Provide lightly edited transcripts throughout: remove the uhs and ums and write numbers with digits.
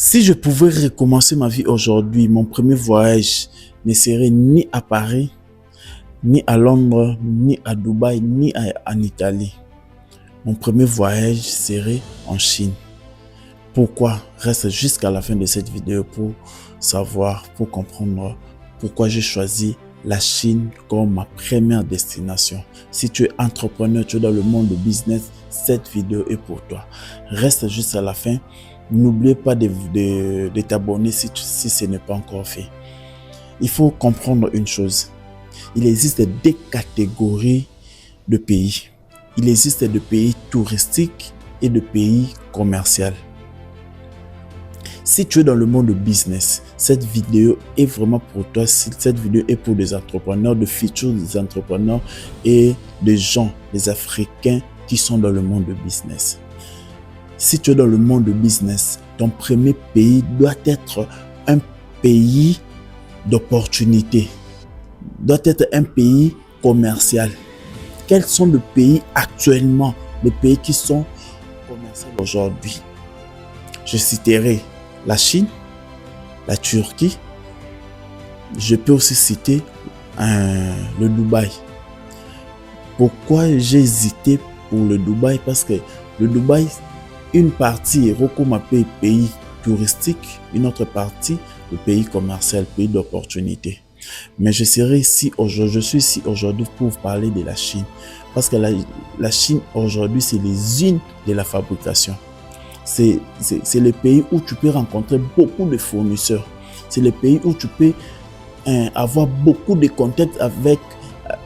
Si je pouvais recommencer ma vie aujourd'hui, mon premier voyage ne serait ni à Paris, ni à Londres, ni à Dubaï, en Italie. Mon premier voyage serait en Chine. Pourquoi? Reste jusqu'à la fin de cette vidéo pour savoir, pour comprendre pourquoi j'ai choisi la Chine comme ma première destination. Si tu es entrepreneur, tu es dans le monde du business, cette vidéo est pour toi. Reste jusqu'à la fin. N'oublie pas de t'abonner si ce n'est pas encore fait. Il faut comprendre une chose. Il existe des catégories de pays. Il existe des pays touristiques et des pays commerciaux. Si tu es dans le monde de business, cette vidéo est vraiment pour toi. Cette vidéo est pour des entrepreneurs, de futurs entrepreneurs et des gens, des Africains qui sont dans le monde de business. Si tu es dans le monde de business, ton premier pays doit être un pays d'opportunité, doit être un pays commercial. Quels sont les pays actuellement, les pays qui sont commerciaux aujourd'hui? Je citerai la Chine, la Turquie. Je peux aussi citer le Dubaï. Pourquoi j'ai hésité pour le Dubaï? Parce que le Dubaï, une partie est recommandée pays touristique, une autre partie le pays commercial, pays d'opportunité. Mais je suis ici aujourd'hui pour vous parler de la Chine. Parce que la Chine aujourd'hui, c'est les usines de la fabrication. C'est le pays où tu peux rencontrer beaucoup de fournisseurs. C'est le pays où tu peux avoir beaucoup de contacts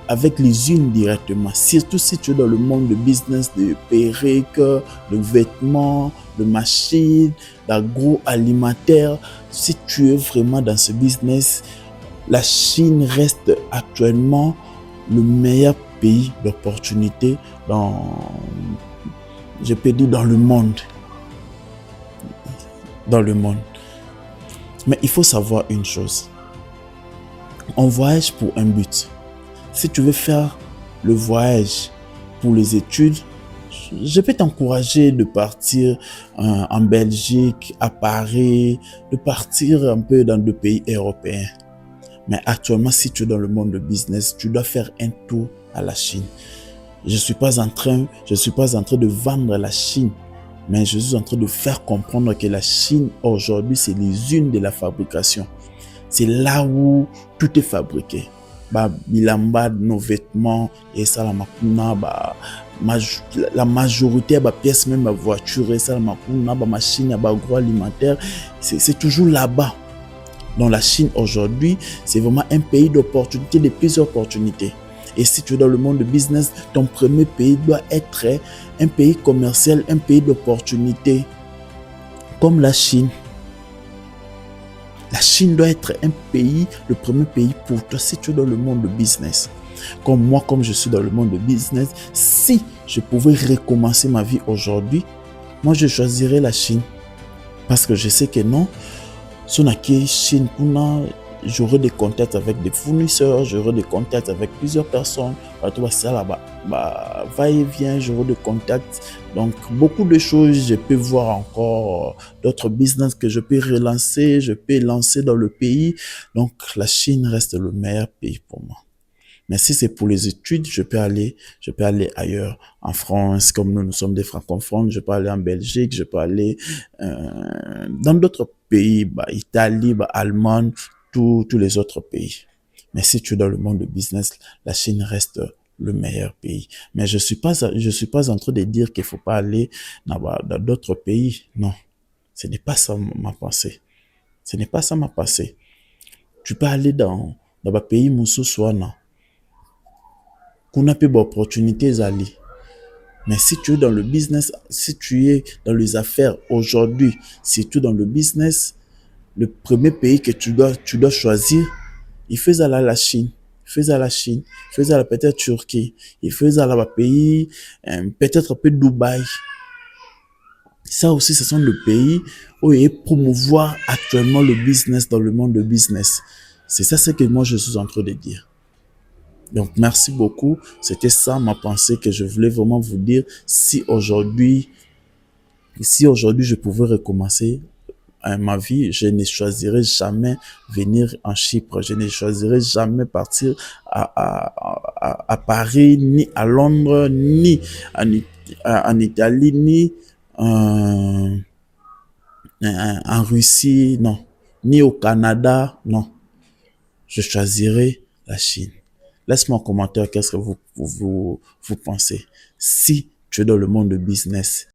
avec les usines directement. Surtout si tu es dans le monde de business, de perruques, de vêtements, de machines, d'agroalimentaire. Si tu es vraiment dans ce business, la Chine reste actuellement le meilleur pays d'opportunité je peux dire dans le monde. Dans le monde. Mais il faut savoir une chose. On voyage pour un but. Si tu veux faire le voyage pour les études, je peux t'encourager de partir en Belgique, à Paris, de partir un peu dans des pays européens. Mais actuellement, si tu es dans le monde de business, tu dois faire un tour à la Chine. Je ne suis pas en train de vendre la Chine, mais je suis en train de faire comprendre que la Chine, aujourd'hui, c'est les usines de la fabrication. C'est là où tout est fabriqué. Bilamba, nos vêtements, et ça, la majorité des pièces, même la voiture, et ça, la machine, agroalimentaire, c'est toujours là-bas. Dans la Chine aujourd'hui, c'est vraiment un pays d'opportunités, de plusieurs opportunités. Et si tu es dans le monde de business, ton premier pays doit être un pays commercial, un pays d'opportunités, comme la Chine. La Chine doit être un pays, le premier pays pour toi si tu es dans le monde de business. Comme moi, comme je suis dans le monde de business, si je pouvais recommencer ma vie aujourd'hui, moi je choisirais la Chine. Parce que je sais que non, si on a Chine, j'aurai des contacts avec des fournisseurs, j'aurai des contacts avec plusieurs personnes. Va-et-vient, j'aurai des contacts. Donc, beaucoup de choses, je peux voir encore d'autres business que je peux relancer, je peux lancer dans le pays. Donc, la Chine reste le meilleur pays pour moi. Mais si c'est pour les études, je peux aller ailleurs. En France, comme nous sommes des francophones, je peux aller en Belgique, je peux aller dans d'autres pays, Italie, Allemagne, tous les autres pays. Mais si tu es dans le monde du business, la Chine reste le meilleur pays. Mais je suis pas en train de dire qu'il faut pas aller dans d'autres pays. Non. Ce n'est pas ça ma pensée. Ce n'est pas ça ma pensée. Tu peux aller dans un pays Moussou-Souana. Qu'on a peu d'opportunités à aller. Mais si tu es dans le business, si tu es dans les affaires aujourd'hui, si tu es dans le business, le premier pays que tu dois choisir, il faut aller à la Chine. Il faut aller à la Chine. Il faut aller peut-être Turquie. Il faut aller à pays, peut-être un peu Dubaï. Ça aussi, ce sont les pays où il y a promouvoir actuellement le business dans le monde de business. C'est ça ce que moi je suis en train de dire. Donc, merci beaucoup. C'était ça ma pensée que je voulais vraiment vous dire. Si aujourd'hui je pouvais recommencer ma vie, je ne choisirai jamais venir en Chypre. Je ne choisirai jamais partir à Paris, ni à Londres, ni en Italie, ni en, en Russie, non. Ni au Canada, non. Je choisirai la Chine. Laisse-moi en commentaire qu'est-ce que vous pensez. Si tu es dans le monde de business,